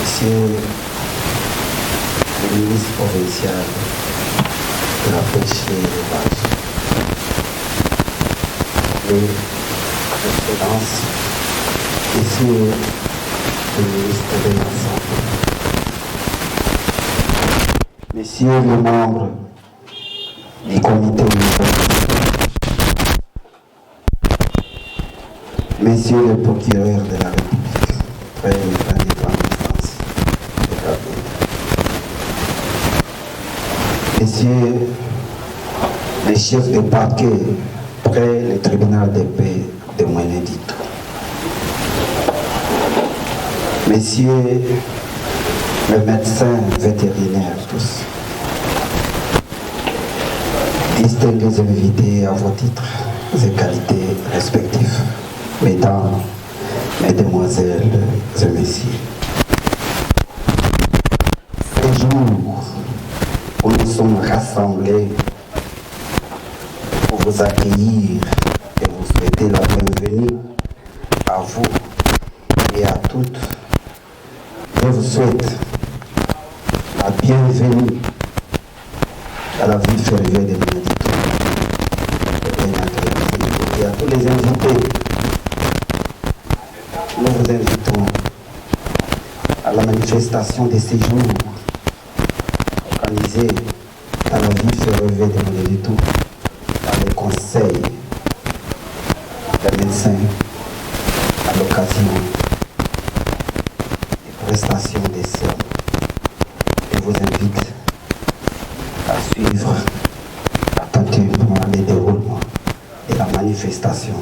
Monsieur le ministre provincial de la pêche et de l'élevage, les excellences, Monsieur le ministre de la Santé, Messieurs les membres du comité universitaire, Messieurs les procureurs de la République, très grande instance, Messieurs les chefs de parquet près le tribunal de paix de Mweneditu, Messieurs les médecins vétérinaires tous, distingués invités à vos titres et qualités respectifs, mesdames, mesdemoiselles et messieurs. Ces jours où nous sommes rassemblés pour vous accueillir et vous souhaiter la bienvenue à vous et à toutes, je vous souhaite la bienvenue à la ville ferroviaire de Mweneditu et à tous les invités. Nous vous invitons à la manifestation de ces jours organisée à la ville ferroviaire de Mweneditu par le conseil des médecins à l'occasion des prestations des sermons. Je vous invite à suivre attentivement le déroulement de la manifestation.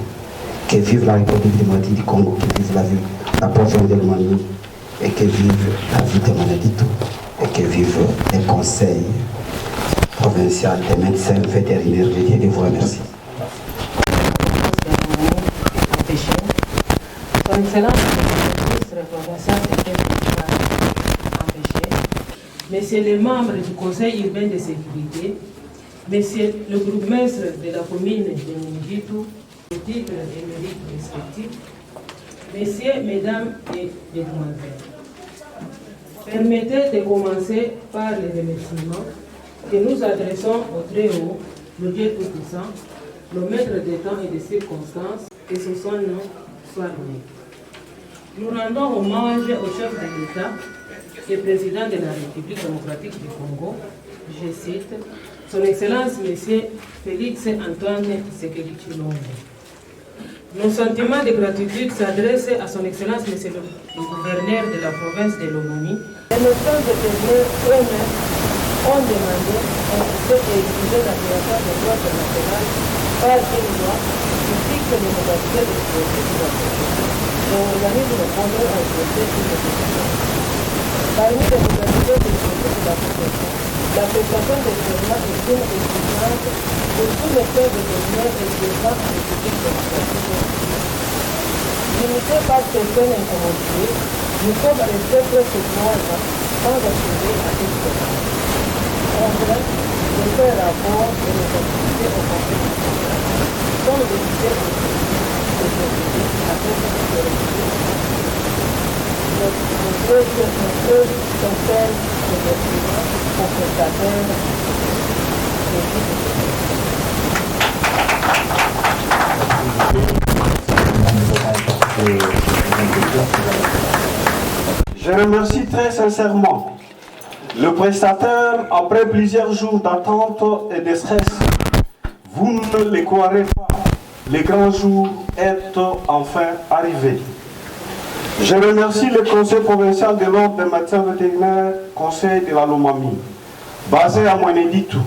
Que vive la République démocratique du Congo, que vive la province de l'Omani, et que vive la ville de Mweneditu, et que vive le conseil provincial des médecins vétérinaires. Je vous remercie. Son Excellence, le ministre provincial Messieurs les membres du Conseil urbain de sécurité, Messieurs le bourgmestre de la commune de Mweneditu, les titres et mérites respectifs, Messieurs, Mesdames et Mesdemoiselles, permettez de commencer par les remerciements que nous adressons au Très-Haut, le Dieu Tout-Puissant, le maître des temps et des circonstances, que ce soit nom soit loué. Nous rendons hommage au chef de l'État et président de la République démocratique du Congo, je cite, Son Excellence M. Félix Antoine Tshisekedi Tshilombo. Nos sentiments de gratitude s'adressent à Son Excellence M. le gouverneur de la province de l'Omani. Les notions de devenir eux-mêmes ont demandé et exigé la création de l'ordre national par une loi qui fixe les modalités de projet de la protection et organise le contrôle en projet de protection. Parmi les modalités de projet de la protection, la prestation des serments est une exigence pour tous les faits de devenir exerçant en République démocratique. Limités par certaines incommodités, nous sommes restés presque 3 ans sans accéder à cette demande. En bref, de faire rapport de nos activités au Conseil national, comme décidé de procéder à cette autorité. Notre sincère remerciement aux prestataires de Je remercie très sincèrement le prestataire après plusieurs jours d'attente et de stress. Vous ne le croirez pas, les grands jours est enfin arrivé. Je remercie le Conseil provincial de l'Ordre des médecins vétérinaires, Conseil de la Lomami, basé à Mweneditu,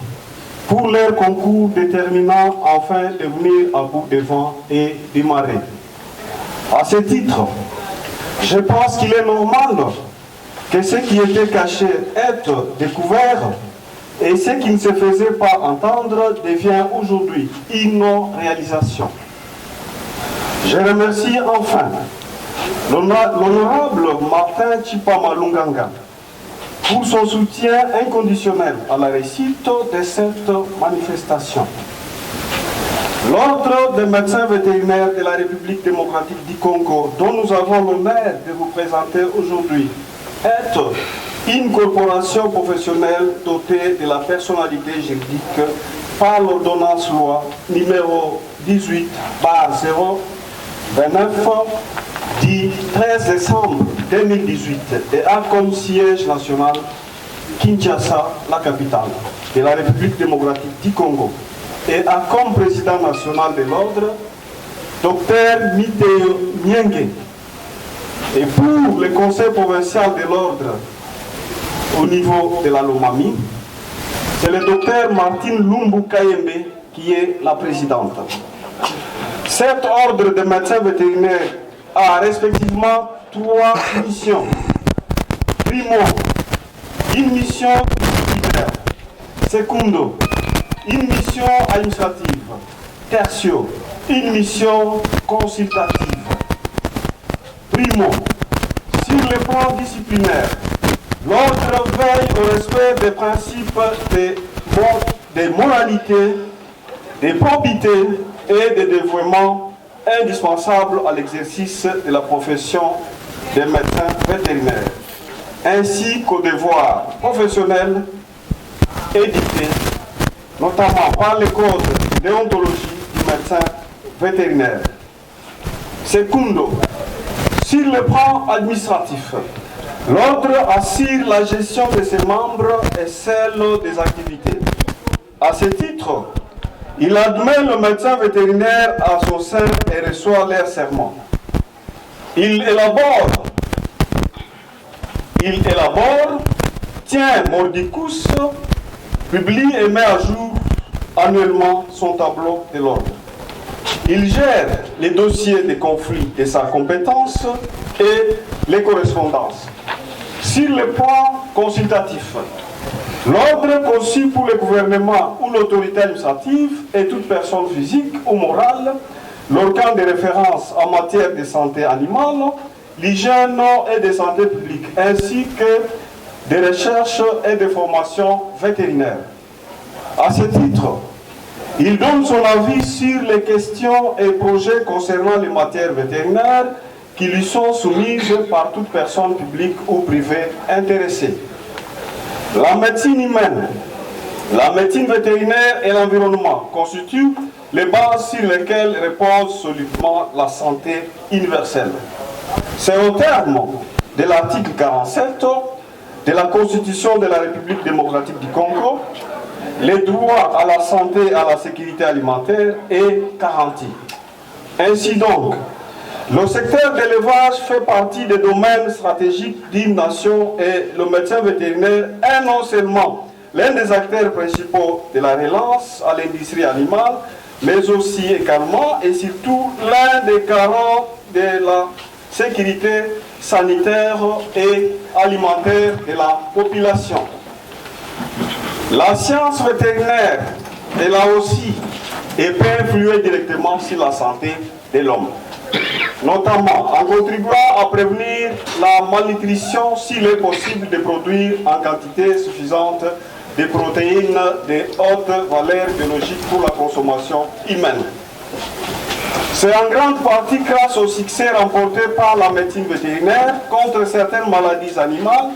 pour leur concours déterminant afin de venir à bout des vents et des marées. À ce titre, je pense qu'il est normal que ce qui était caché être découvert et ce qui ne se faisait pas entendre devient aujourd'hui une réalisation. Je remercie enfin l'honorable Martin Tshipama Lunganga pour son soutien inconditionnel à la réussite de cette manifestation. L'Ordre des médecins vétérinaires de la République démocratique du Congo, dont nous avons l'honneur de vous présenter aujourd'hui, est une corporation professionnelle dotée de la personnalité juridique par l'ordonnance loi numéro 18/029 du 13 décembre 2018 et a comme siège national Kinshasa, la capitale de la République démocratique du Congo, et a comme président national de l'ordre Dr Miteo Nienge. Et pour le conseil provincial de l'ordre au niveau de la Lomami, c'est le docteur Martine Lumbu Kayembe qui est la présidente. Cet ordre de médecins vétérinaires a respectivement 3 missions. Primo, une mission disciplinaire. Secondo, une mission administrative. Tertio, une mission consultative. Primo, sur le plan disciplinaire, l'ordre veille au respect des principes des moralités, des probités et des dévouements indispensables à l'exercice de la profession des médecins vétérinaires, ainsi qu'aux devoirs professionnels édictés, notamment par le code de déontologie du médecin vétérinaire. Secondo, sur le plan administratif, l'ordre assure la gestion de ses membres et celle des activités. À ce titre, il admet le médecin vétérinaire à son sein et reçoit leur serment. Il élabore, tient mordicus, publie et met à jour annuellement son tableau de l'ordre. Il gère les dossiers des conflits de sa compétence et les correspondances. Sur le plan consultatif, l'ordre conçu pour le gouvernement ou l'autorité administrative et toute personne physique ou morale, l'organe de référence en matière de santé animale, l'hygiène et de santé publique, ainsi que des recherches et des formations vétérinaires. À ce titre, il donne son avis sur les questions et projets concernant les matières vétérinaires qui lui sont soumises par toute personne publique ou privée intéressée. La médecine humaine, la médecine vétérinaire et l'environnement constituent les bases sur lesquelles repose solidement la santé universelle. C'est au terme de l'article 47 de la Constitution de la République démocratique du Congo, le droit à la santé et à la sécurité alimentaire est garanti. Ainsi donc, le secteur de l'élevage fait partie des domaines stratégiques d'une nation et le médecin vétérinaire est non seulement l'un des acteurs principaux de la relance à l'industrie animale, mais aussi également et surtout l'un des garants de la sécurité sanitaire et alimentaire de la population. La science vétérinaire est là aussi et peut influer directement sur la santé de l'homme, notamment en contribuant à prévenir la malnutrition s'il est possible de produire en quantité suffisante des protéines de haute valeur biologique pour la consommation humaine. C'est en grande partie grâce au succès remporté par la médecine vétérinaire contre certaines maladies animales,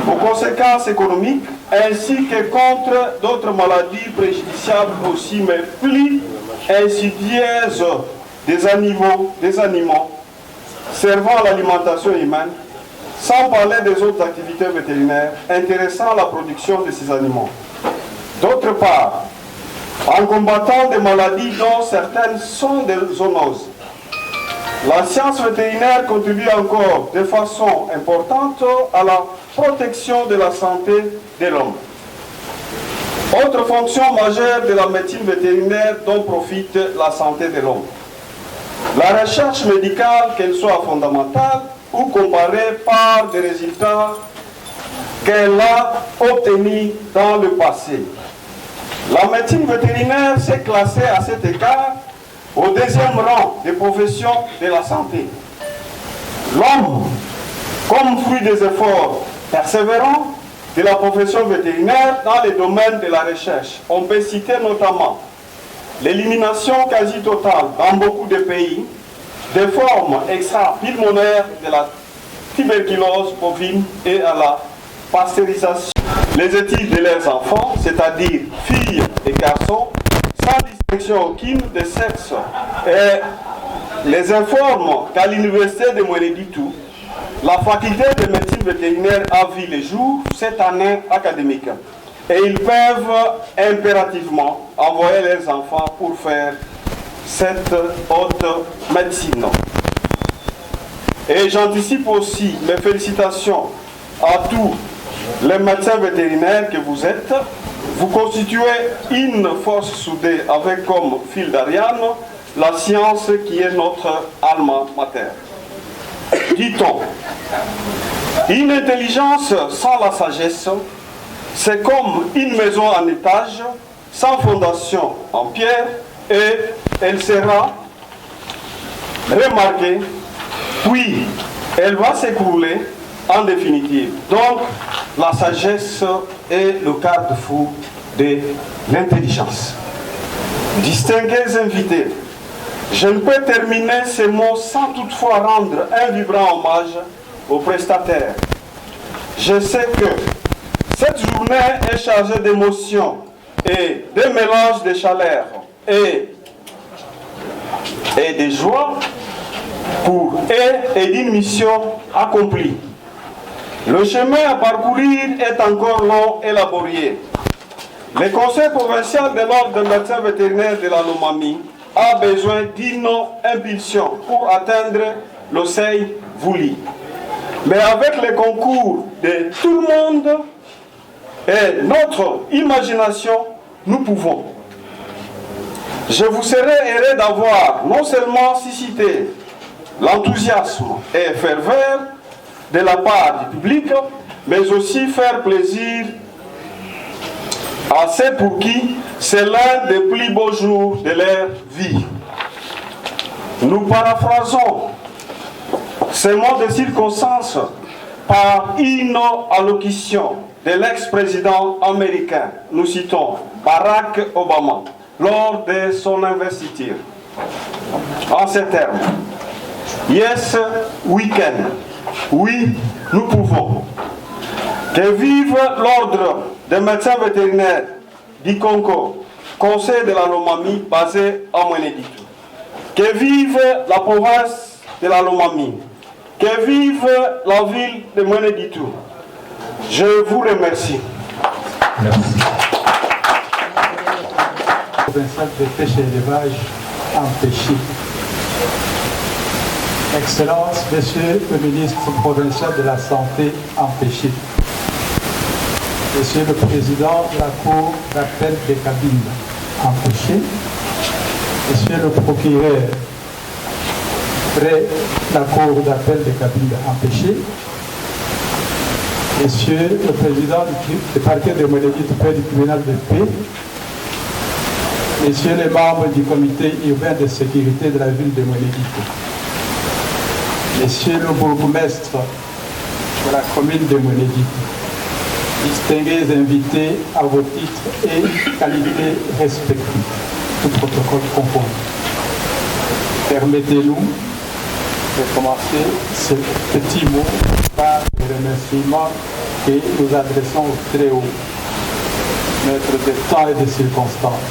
aux conséquences économiques, ainsi que contre d'autres maladies préjudiciables aussi, mais plus insidieuses des animaux servant à l'alimentation humaine, sans parler des autres activités vétérinaires intéressant à la production de ces animaux. D'autre part, en combattant des maladies dont certaines sont des zoonoses, la science vétérinaire contribue encore de façon importante à la protection de la santé de l'homme. Autre fonction majeure de la médecine vétérinaire dont profite la santé de l'homme. La recherche médicale, qu'elle soit fondamentale ou comparée par des résultats qu'elle a obtenus dans le passé. La médecine vétérinaire s'est classée à cet égard au deuxième rang des professions de la santé. L'homme, comme fruit des efforts persévérants de la profession vétérinaire dans les domaines de la recherche, on peut citer notamment l'élimination quasi totale dans beaucoup de pays des formes extra-pulmonaires de la tuberculose bovine et à la pasteurisation. Les études de leurs enfants, c'est-à-dire filles et garçons, sans distinction aucune de sexe, et les informent qu'à l'université de Mweneditu, la faculté de médecine vétérinaire a vu le jour cette année académique. Et ils peuvent impérativement envoyer leurs enfants pour faire cette haute médecine. Et j'anticipe aussi mes félicitations à tous les médecins vétérinaires que vous êtes. Vous constituez une force soudée avec comme fil d'Ariane la science qui est notre alma mater. Dit-on, une intelligence sans la sagesse, c'est comme une maison en étage, sans fondation en pierre, et elle sera remarquée, puis elle va s'écrouler en définitive. Donc, la sagesse est le garde-fou de l'intelligence. Distingués invités, je ne peux terminer ces mots sans toutefois rendre un vibrant hommage aux prestataires. Je sais que cette journée est chargée d'émotions et de mélange de chaleur et de joie et d'une mission accomplie. Le chemin à parcourir est encore long et laborieux. Le Conseil provincial de l'Ordre des médecins vétérinaires de la Lomami a besoin d'une impulsion pour atteindre le seuil voulu. Mais avec le concours de tout le monde et notre imagination, nous pouvons. Je vous serai heureux d'avoir non seulement suscité l'enthousiasme et ferveur de la part du public, mais aussi faire plaisir à ceux pour qui c'est l'un des plus beaux jours de leur vie. Nous paraphrasons ces mots de circonstance par une allocution de l'ex-président américain. Nous citons Barack Obama lors de son investiture. En ces termes, yes, we can. Oui, nous pouvons. Que vive l'ordre des médecins vétérinaires du Congo, Conseil de la Lomami basé à Mweneditu. Que vive la province de la Lomami. Que vive la ville de Mweneditu. Je vous remercie. Merci. Provincial de pêche et élevage empêché. Excellence, Monsieur le ministre provincial de la Santé empêché. Monsieur le Président de la Cour d'appel des cabines empêché. Monsieur le procureur près la Cour d'appel des cabines empêché. Monsieur le Président du parquet de Mweneditu près du tribunal de paix. Messieurs les membres du comité urbain de sécurité de la ville de Mweneditu. Messieurs le bourgmestre de la commune de Mweneditu, distingués invités à vos titres et qualités respectives, tout protocole conforme. Permettez-nous de commencer ce petit mot par le remerciement que nous adressons au très haut, maître de temps et de circonstances,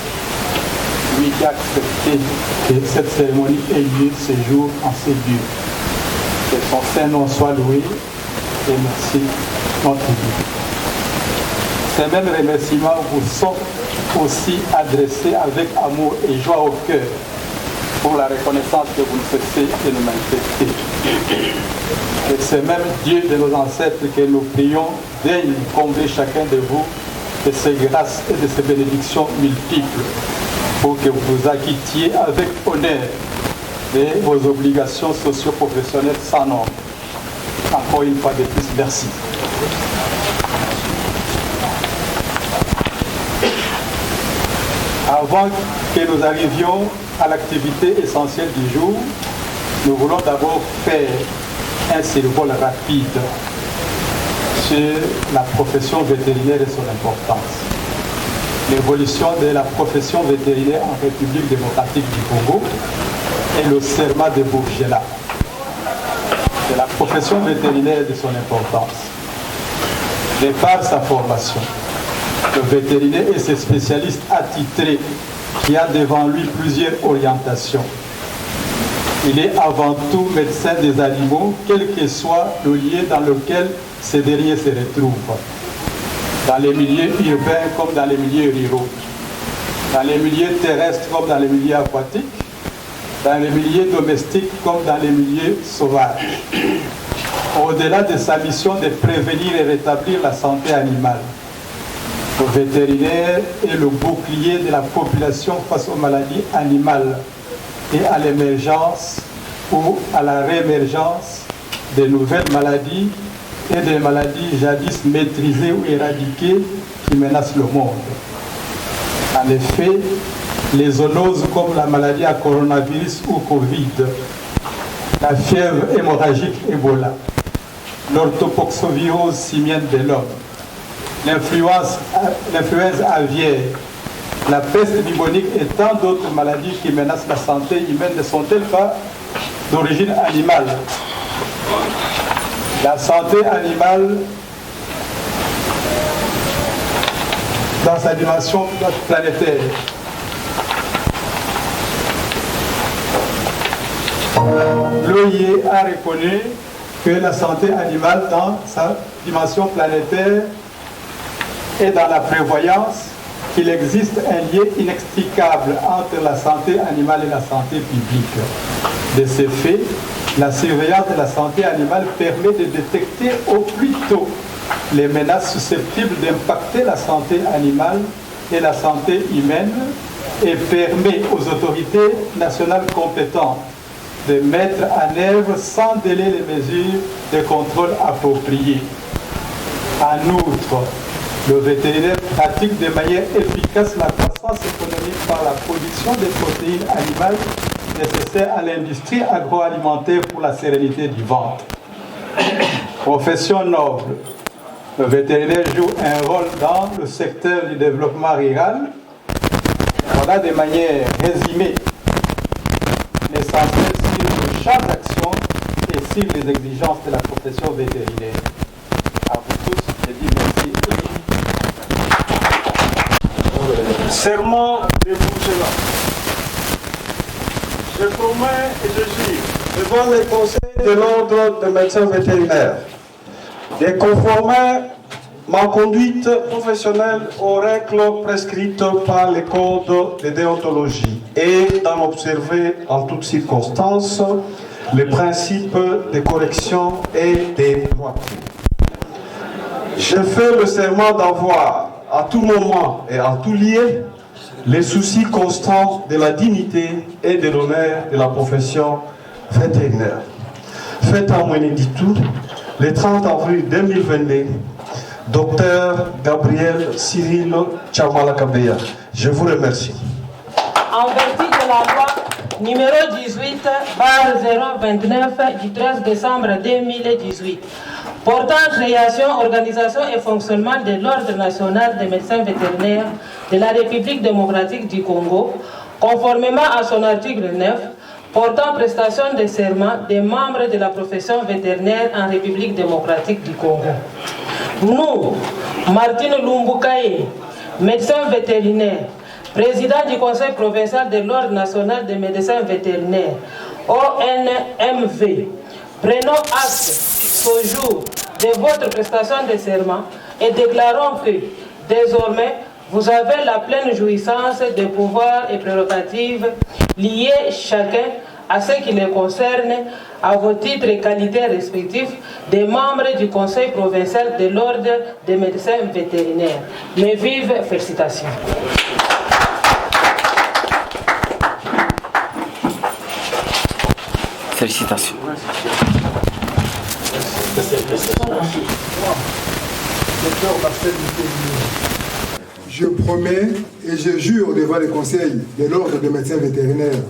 lui qui a accepté que cette cérémonie ait lieu ce jour en ces lieux. Que son Saint-Nom soit loué et merci notre Dieu. Ces mêmes remerciements vous sont aussi adressés avec amour et joie au cœur pour la reconnaissance que vous ne cessez de nous manifester. Que c'est même Dieu de nos ancêtres que nous prions daigne combler chacun de vous de ses grâces et de ses bénédictions multiples pour que vous vous acquittiez avec honneur de vos obligations socio-professionnelles sans nombre. Encore une fois de plus, merci. Avant que nous arrivions à l'activité essentielle du jour, nous voulons d'abord faire un survol rapide sur la profession vétérinaire et son importance. l'évolution de la profession vétérinaire en République démocratique du Congo et le serment de Bourgela. De la profession vétérinaire et de son importance. De par sa formation, le vétérinaire et ses spécialistes attitrés qui a devant lui plusieurs orientations. Il est avant tout médecin des animaux, quel que soit le lieu dans lequel ces derniers se retrouvent. Dans les milieux urbains comme dans les milieux ruraux, dans les milieux terrestres comme dans les milieux aquatiques, dans les milieux domestiques comme dans les milieux sauvages. Au-delà de sa mission de prévenir et rétablir la santé animale, le vétérinaire est le bouclier de la population face aux maladies animales et à l'émergence ou à la réémergence de nouvelles maladies et des maladies jadis maîtrisées ou éradiquées qui menacent le monde. En effet, les zoonoses comme la maladie à coronavirus ou Covid, la fièvre hémorragique Ebola, l'orthopoxovirose simienne de l'homme, l'influenza aviaire, la peste bubonique et tant d'autres maladies qui menacent la santé humaine ne sont-elles pas d'origine animale? La santé animale, dans sa dimension planétaire, l'OIE a reconnu que la santé animale dans sa dimension planétaire et dans la prévoyance qu'il existe un lien inextricable entre la santé animale et la santé publique. De ce fait, la surveillance de la santé animale permet de détecter au plus tôt les menaces susceptibles d'impacter la santé animale et la santé humaine et permet aux autorités nationales compétentes de mettre en œuvre sans délai les mesures de contrôle appropriées. En outre, le vétérinaire pratique de manière efficace la croissance économique par la production des protéines animales nécessaires à l'industrie agroalimentaire pour la sérénité du ventre. Profession noble, le vétérinaire joue un rôle dans le secteur du développement rural. Voilà de manière résumée l'essentiel sur le champ d'action et sur les exigences de la profession vétérinaire. À vous tous, je dis merci. Serment de Bourgela. Je promets et je jure devant les conseils de l'ordre des médecins vétérinaires de conformer ma conduite professionnelle aux règles prescrites par les codes de déontologie et d'en observer en toutes circonstances les principes de correction et de droiture. Je fais le serment d'avoir à tout moment et en tout lieu les soucis constants de la dignité et de l'honneur de la profession vétérinaire. Fait à Mweneditu, le 30 avril 2022, Dr Gabriel Cyril Chamalakabeya. Je vous remercie. En vertu de la loi numéro 18/029 du 13 décembre 2018, portant création, organisation et fonctionnement de l'Ordre national des médecins vétérinaires de la République démocratique du Congo, conformément à son article 9, portant prestation de serment des membres de la profession vétérinaire en République démocratique du Congo. Nous, Martine Lumbukaye, médecin vétérinaire, président du Conseil provincial de l'Ordre national des médecins vétérinaires, ONMV, prenons acte ce jour de votre prestation de serment et déclarons que, désormais, vous avez la pleine jouissance des pouvoirs et prérogatives liés chacun à ce qui les concerne, à vos titres et qualités respectifs des membres du Conseil provincial de l'Ordre des médecins vétérinaires. Mes vives félicitations. Félicitations. Je promets et je jure devant les conseils de l'Ordre des médecins vétérinaires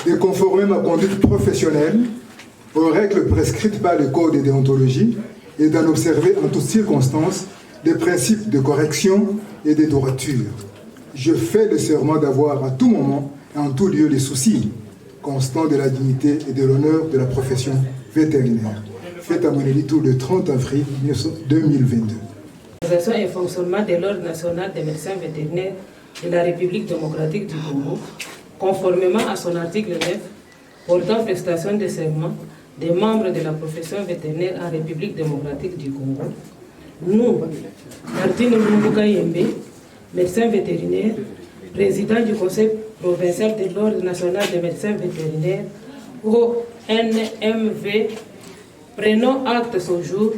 de conformer ma conduite professionnelle aux règles prescrites par le Code de déontologie et d'en observer en toutes circonstances des principes de correction et de droiture. je fais le serment d'avoir à tout moment et en tout lieu les soucis constants de la dignité et de l'honneur de la profession vétérinaire. Fait à Mweneditu le 30 avril 2022. L'organisation et fonctionnement de l'Ordre national des médecins vétérinaires de la République démocratique du Congo, conformément à son article 9, portant prestation de serment des membres de la profession vétérinaire en République démocratique du Congo, nous, Martine Lumbuka Yembe, médecin vétérinaire, président du Conseil provincial de l'Ordre national des médecins vétérinaires, ONMV, prenons acte ce jour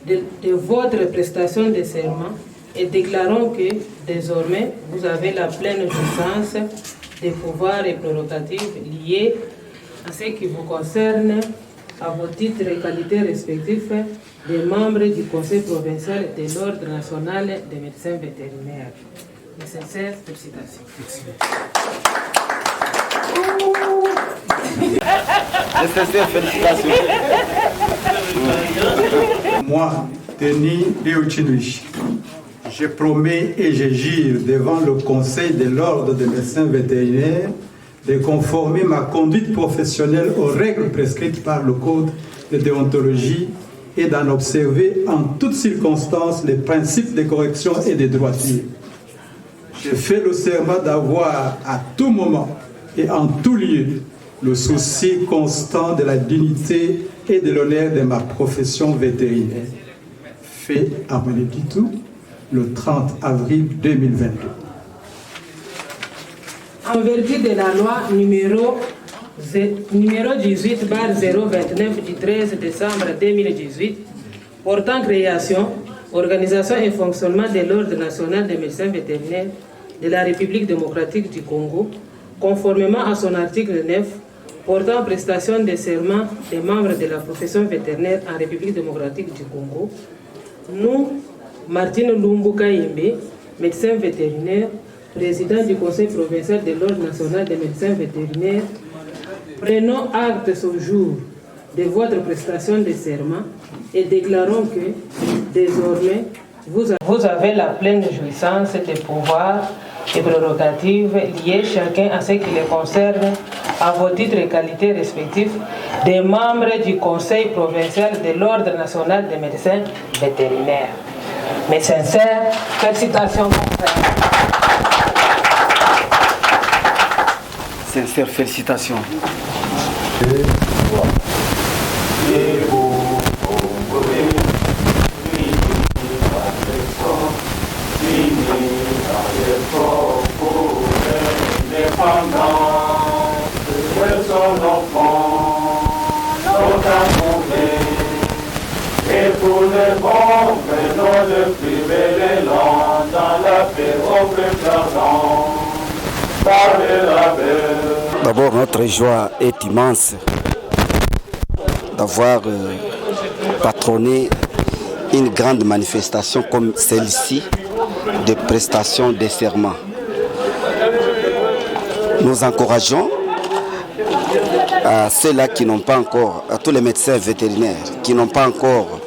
de votre prestation de serment et déclarons que désormais vous avez la pleine jouissance des pouvoirs et prérogatives liés à ce qui vous concerne à vos titres et qualités respectifs des membres du Conseil provincial de l'Ordre national des médecins vétérinaires. Mes sincères félicitations. Mes sincères félicitations. Moi, Denis Liuchinwich, je promets et je jure devant le Conseil de l'Ordre des médecins vétérinaires de conformer ma conduite professionnelle aux règles prescrites par le Code de déontologie et d'en observer en toutes circonstances les principes de correction et de droiture. Je fais le serment d'avoir à tout moment et en tout lieu le souci constant de la dignité et de l'honneur de ma profession vétérinaire. Fait à Mweneditu le 30 avril 2022. En vertu de la loi numéro 18/029 du 13 décembre 2018 portant création, organisation et fonctionnement de l'Ordre national des médecins vétérinaires de la République démocratique du Congo, conformément à son article 9 portant prestation de serment des membres de la profession vétérinaire en République démocratique du Congo, nous, Martine Lumbuka Yembe, médecin vétérinaire, président du Conseil provincial de l'Ordre national des médecins vétérinaires, prenons acte ce jour de votre prestation de serment et déclarons que, désormais, vous avez la pleine jouissance des pouvoirs et prérogatives liées chacun à ce qui les concerne à vos titres et qualités respectifs des membres du Conseil provincial de l'Ordre national des médecins vétérinaires. Mes sincères félicitations, confrères. Sincères félicitations. Et pour les bons, prenons le privé les langues dans la paix au plus présent. D'abord, notre joie est immense d'avoir patronné une grande manifestation comme celle-ci de prestation des serments. Nous encourageons à ceux-là qui n'ont pas encore, à tous les médecins vétérinaires qui n'ont pas encore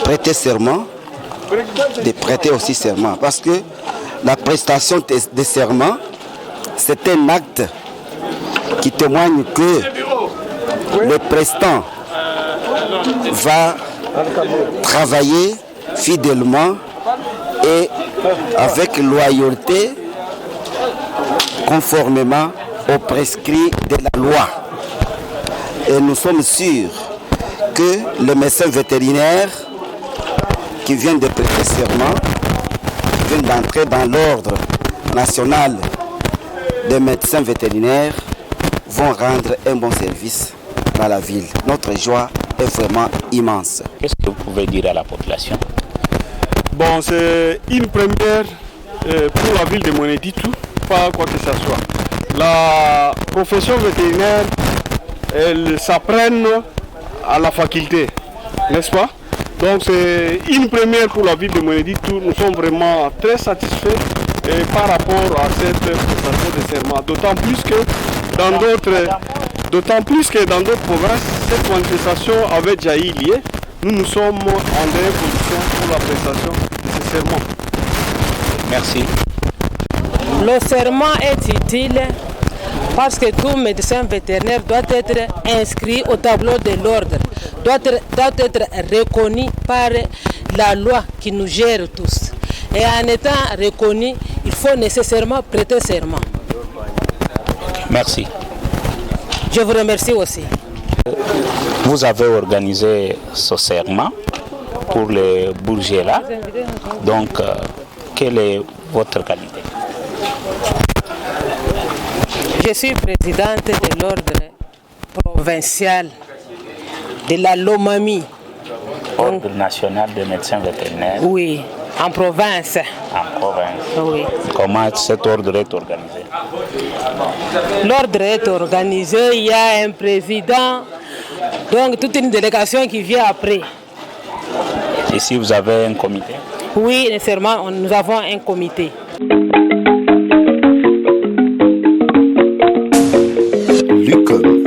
prêté serment, de prêter aussi serment. Parce que la prestation des serments, c'est un acte qui témoigne que le prestant va travailler fidèlement et avec loyauté, conformément aux prescrits de la loi. Et nous sommes sûrs que le médecin vétérinaire qui vient de prêter serment, qui vient d'entrer dans l'ordre national des médecins vétérinaires, vont rendre un bon service dans la ville. Notre joie est vraiment immense. Qu'est-ce que vous pouvez dire à la population? Bon, c'est une première pour la ville de Mweneditu, pas quoi que ce soit. La profession vétérinaire, elle s'apprenne à la faculté, n'est-ce pas? Donc c'est une première pour la ville de Mweneditu. Nous sommes vraiment très satisfaits par rapport à cette prestation de serment. D'autant plus que dans d'autres provinces, cette manifestation avait déjà eu lieu. Nous sommes en dernière position pour la prestation de ce serment. Merci. Le serment est utile parce que tout médecin vétérinaire doit être inscrit au tableau de l'ordre, doit être reconnu par la loi qui nous gère tous. Et en étant reconnu, il faut nécessairement prêter serment. Merci. Je vous remercie aussi. Vous avez organisé ce serment pour les bourgers là. Donc, quelle est votre qualité? Je suis présidente de l'ordre provincial de la Lomami. Ordre national des médecins vétérinaires. Oui, en province. En province. Oui. Comment cet ordre est organisé? L'ordre est organisé, il y a un président, donc toute une délégation qui vient après. Ici, vous avez un comité? Oui, nécessairement, nous avons un comité. Lucom.